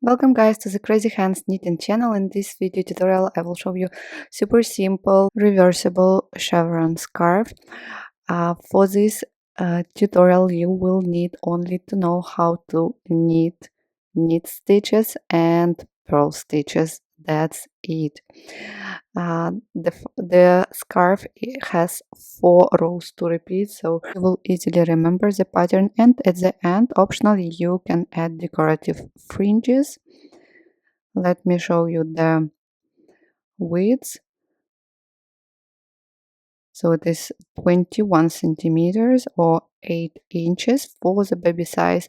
Welcome guys to the Crazy Hands Knitting channel. In this video tutorial I will show you super simple reversible chevron scarf. For this tutorial you will need only to know how to knit stitches and purl stitches. That's it. The scarf has 4 rows to repeat, so you will easily remember the pattern, and at the end optionally you can add decorative fringes. Let me show you the width. So it is 21 centimeters or 8 inches for the baby size.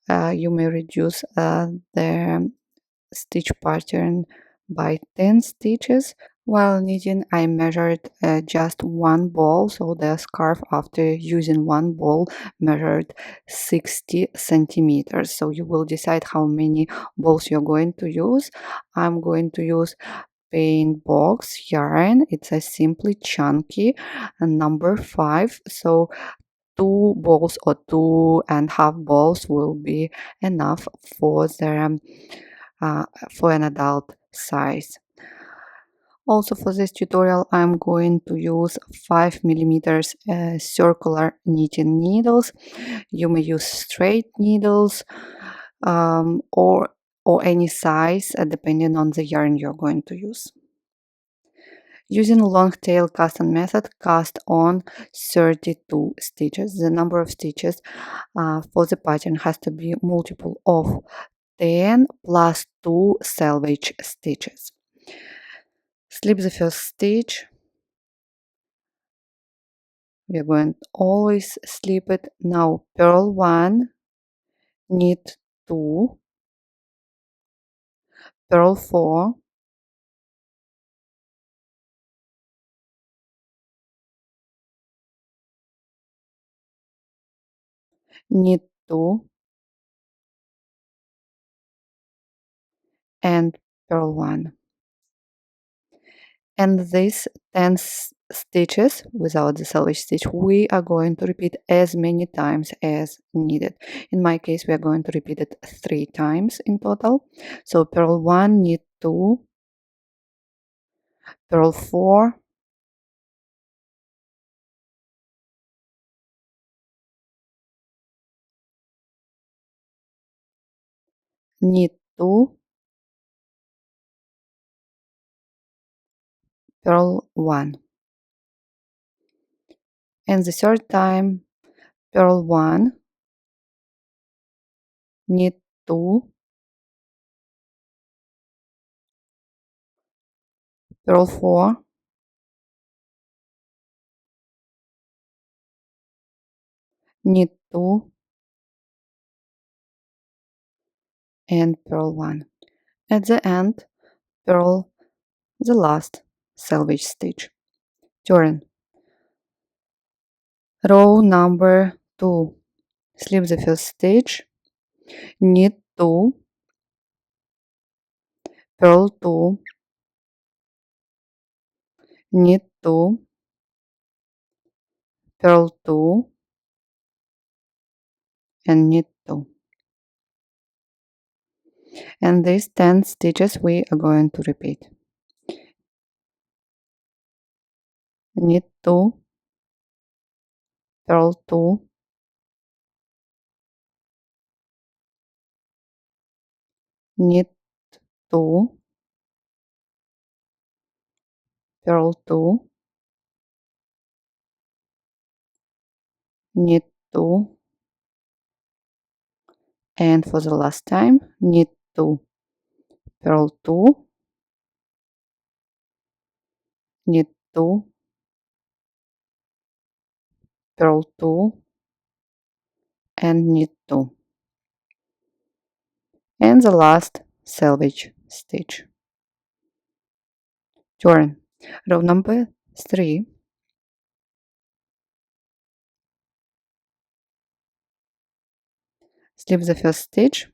You may reduce the stitch pattern by 10 stitches. While knitting, I measured just one ball, so the scarf after using one ball measured 60 centimeters. So you will decide how many balls you're going to use. I'm going to use paint box yarn. It's a simply chunky and number 5. So 2 balls or 2.5 balls will be enough for an adult size. Also for this tutorial I'm going to use 5 millimeters circular knitting needles. You may use straight needles or any size depending on the yarn you're going to use. Using long tail cast on method, cast on 32 stitches. The number of stitches for the pattern has to be multiple of 10 plus 2 selvage stitches. Slip the first stitch. We are going to always slip it. Now purl 1, knit 2, purl 4, knit 2, and purl 1. And these 10 stitches without the selvage stitch we are going to repeat as many times as needed. In my case we are going to repeat it 3 times in total. So purl 1, knit 2, purl 4, knit 2, purl 1, and the third time purl 1, knit 2, purl 4, knit 2, and purl 1. At the end purl the last selvage stitch. Turn. Row number 2. Slip the first stitch, knit 2, purl 2, knit 2, purl 2, and knit 2. And these 10 stitches we are going to repeat. Knit 2, purl 2, knit 2, purl 2, knit 2, and for the last time knit 2, purl 2, knit 2, purl 2, and knit 2, and the last selvage stitch. Turn. Row number 3. Slip the first stitch,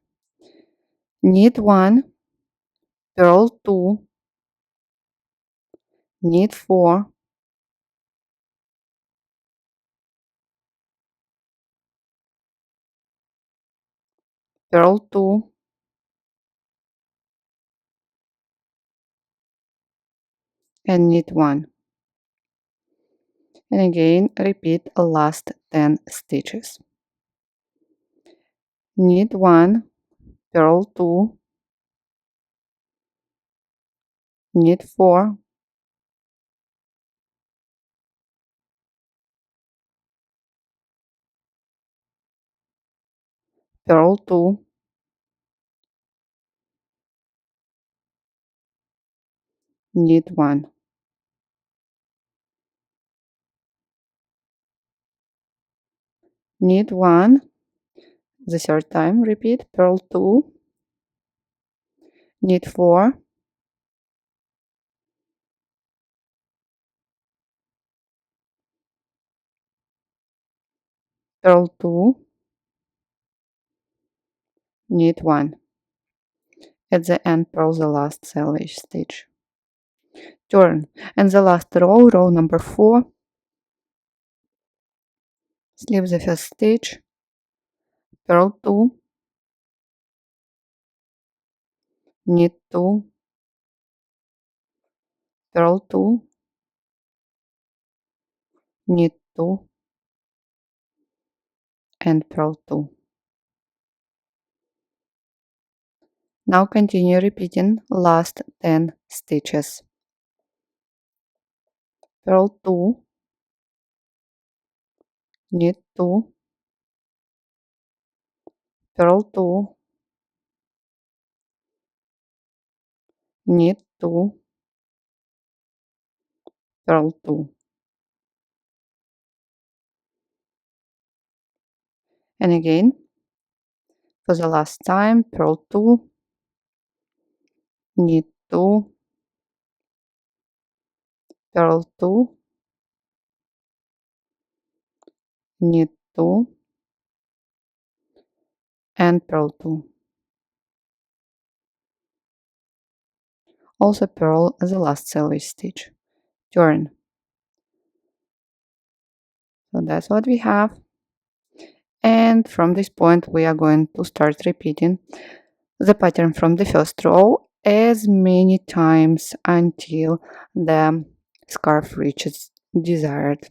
knit 1, purl 2, knit 4, purl 2, and knit 1. And again repeat the last 10 stitches. Knit 1, purl 2, knit 4, purl 2, knit 1. Knit 1, the third time repeat, purl 2, knit 4, purl 2, knit 1. At the end purl the last selvage stitch. Turn, and the last row, row number 4, slip the first stitch, purl 2, knit 2, purl 2, knit 2, and purl 2. Now continue repeating last 10 stitches. Purl 2, knit 2, purl 2, knit 2, purl 2. And again, for the last time, purl 2, knit 2, purl 2, knit 2, and purl 2. Also purl the last selvage stitch. Turn. So that's what we have. And from this point we are going to start repeating the pattern from the first row as many times until the scarf reaches desired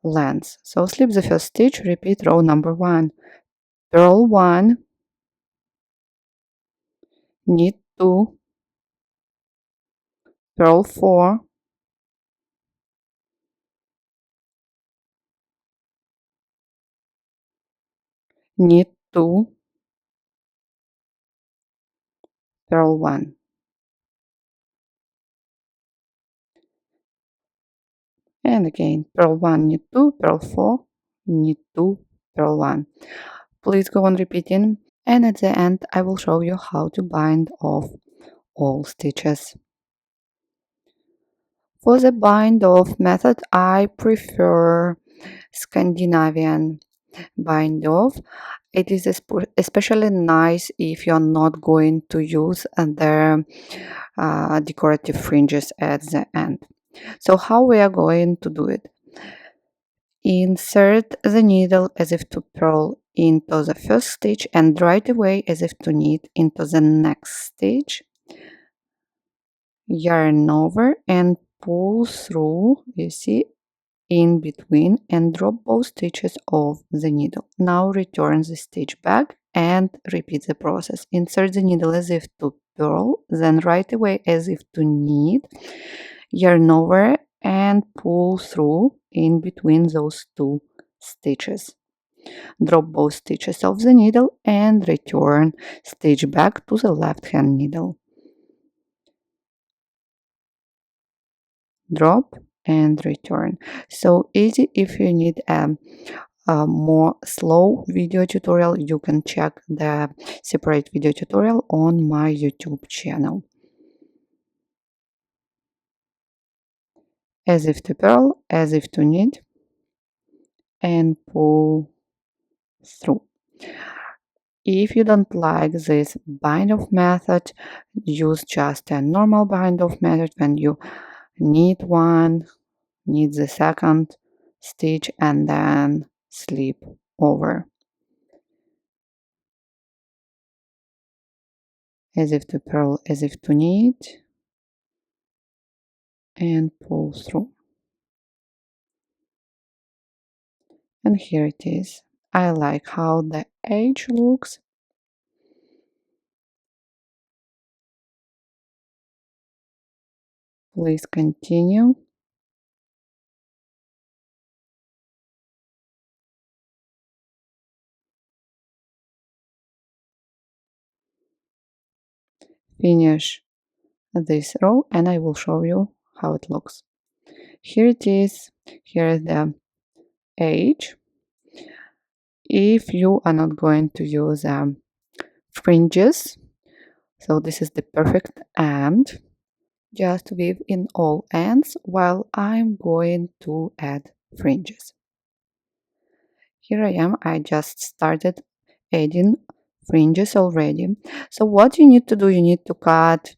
length. So slip the first stitch, repeat row number 1, purl 1, knit 2, purl 4, knit 2, purl 1. And again, purl 1, knit 2, purl 4, knit 2, purl 1. Please go on repeating, and at the end I will show you how to bind off all stitches. For the bind off method, I prefer Scandinavian bind off. It is especially nice if you're not going to use the decorative fringes at the end. So how we are going to do it? Insert the needle as if to purl into the first stitch and right away as if to knit into the next stitch. Yarn over and pull through, you see, in between and drop both stitches of the needle. Now return the stitch back and repeat the process. Insert the needle as if to purl, then right away as if to knit, yarn over and pull through in between those two stitches. Drop both stitches of the needle and return stitch back to the left hand needle. Drop and return. So easy. If you need a more slow video tutorial, you can check the separate video tutorial on my YouTube channel. As if to purl, as if to knit, and pull through. If you don't like this bind off method, use just a normal bind off method when you knit one, knit the second stitch, and then slip over. As if to purl, as if to knit, and pull through. And here it is. I like how the edge looks. Please continue. Finish this row and I will show you how it looks. Here it is. Here is the edge. If you are not going to use fringes, so this is the perfect end. Just weave in all ends while I'm going to add fringes. Here I am. I just started adding fringes already. So what you need to do, you need to cut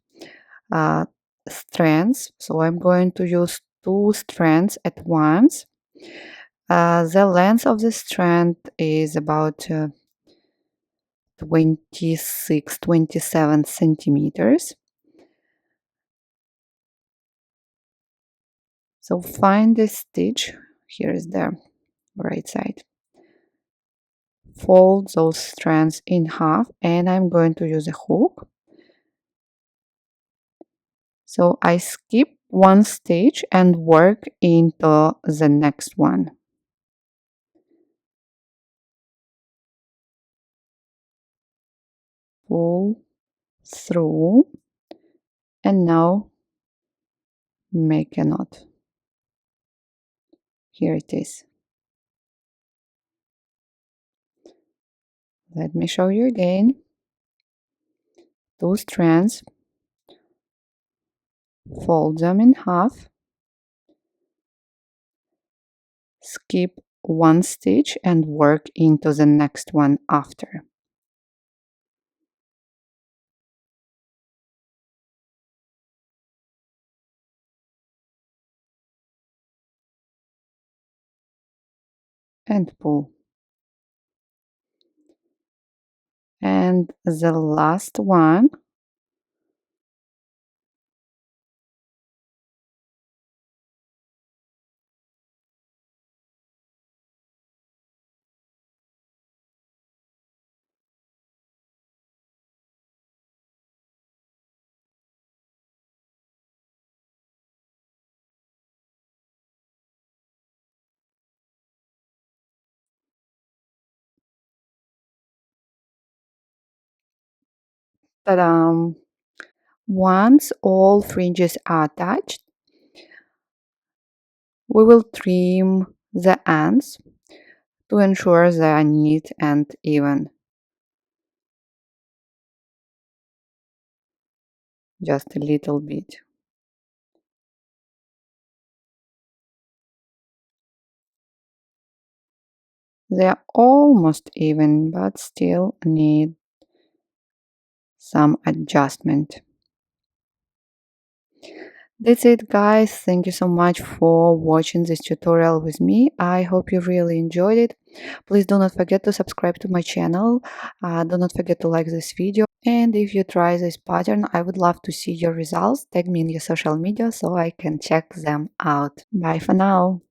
uh, strands. So I'm going to use 2 strands at once. The length of the strand is about 27 centimeters. So find the stitch. Here is the right side. Fold those strands in half and I'm going to use a hook. So I skip one stitch and work into the next one. Pull through and now make a knot. Here it is. Let me show you again. 2 strands, fold them in half, skip one stitch and work into the next one after. And pull. And the last one, ta-da! Once all fringes are attached, we will trim the ends to ensure they are neat and even. Just a little bit. They are almost even, but still need some adjustment. That's it, guys. Thank you so much for watching this tutorial with me. I hope you really enjoyed it. Please do not forget to subscribe to my channel. Do not forget to like this video. And if you try this pattern, I would love to see your results. Tag me in your social media so I can check them out. Bye for now.